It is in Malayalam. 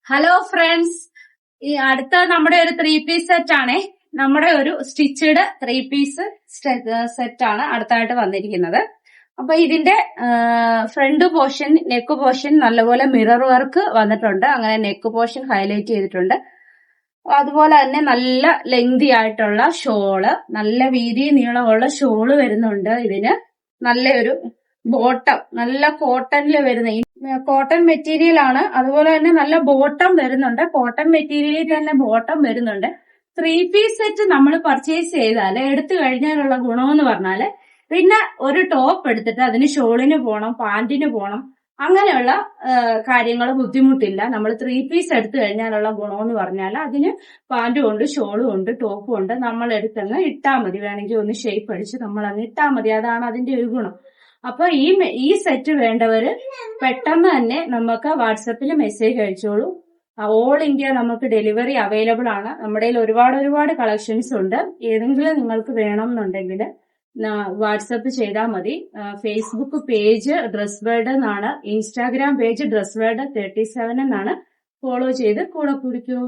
ഹലോ ഫ്രണ്ട്സ്, ഈ അടുത്ത നമ്മുടെ ഒരു 3 പീസ് സെറ്റ് ആണേ. നമ്മുടെ ഒരു സ്റ്റിച്ചഡ് 3 പീസ് സെറ്റ് ആണ് അടുത്തായിട്ട് വന്നിരിക്കുന്നത്. അപ്പൊ ഇതിന്റെ ഫ്രണ്ട് പോർഷൻ, നെക്ക് പോർഷൻ നല്ലപോലെ മിറർ വർക്ക് വന്നിട്ടുണ്ട്. അങ്ങനെ നെക്ക് പോർഷൻ ഹൈലൈറ്റ് ചെയ്തിട്ടുണ്ട്. അതുപോലെ തന്നെ നല്ല ലെങ്തി ആയിട്ടുള്ള ഷോള്, നല്ല വീതി നീളമുള്ള ഷോള് വരുന്നുണ്ട്. ഇതിന് നല്ലൊരു ബോട്ടം, നല്ല കോട്ടണിൽ വരുന്ന കോട്ടൺ മെറ്റീരിയൽ ആണ്. അതുപോലെ തന്നെ നല്ല ബോട്ടം വരുന്നുണ്ട്. കോട്ടൺ മെറ്റീരിയലിൽ തന്നെ ബോട്ടം വരുന്നുണ്ട്. 3 പീസ് സെറ്റ് നമ്മൾ പർച്ചേസ് ചെയ്താല് എടുത്തു കഴിഞ്ഞാലുള്ള ഗുണമെന്ന് പറഞ്ഞാല് പിന്നെ ഒരു ടോപ്പ് എടുത്തിട്ട് അതിന് ഷോളിന് പോണം, പാന്റിന് പോണം, അങ്ങനെയുള്ള കാര്യങ്ങൾ ബുദ്ധിമുട്ടില്ല. നമ്മൾ 3 പീസ് എടുത്തു കഴിഞ്ഞാലുള്ള ഗുണമെന്ന് പറഞ്ഞാൽ അതിന് പാന്റും ഉണ്ട്, ഷോളും ഉണ്ട്, ടോപ്പും ഉണ്ട്. നമ്മൾ എടുത്തങ്ങ് ഇട്ടാൽ മതി. വേണമെങ്കിൽ ഒന്ന് ഷേപ്പ് അടിച്ച് നമ്മൾ അങ്ങ് ഇട്ടാൽ മതി. അതാണ് അതിന്റെ ഒരു ഗുണം. അപ്പൊ ഈ സെറ്റ് വേണ്ടവര് പെട്ടെന്ന് തന്നെ നമുക്ക് വാട്സപ്പിൽ മെസ്സേജ് അയച്ചോളൂ. ഓൾ ഇന്ത്യ നമുക്ക് ഡെലിവറി അവൈലബിൾ ആണ്. നമ്മുടെ കയ്യിൽ ഒരുപാട് കളക്ഷൻസ് ഉണ്ട്. ഏതെങ്കിലും നിങ്ങൾക്ക് വേണം എന്നുണ്ടെങ്കിൽ വാട്സപ്പ് ചെയ്താൽ മതി. ഫേസ്ബുക്ക് പേജ് ഡ്രസ് വേൾഡ് എന്നാണ്, ഇൻസ്റ്റാഗ്രാം പേജ് ഡ്രസ് വേൾഡ് 37 എന്നാണ്. ഫോളോ ചെയ്ത് കൂടെ പിടിക്കൂ.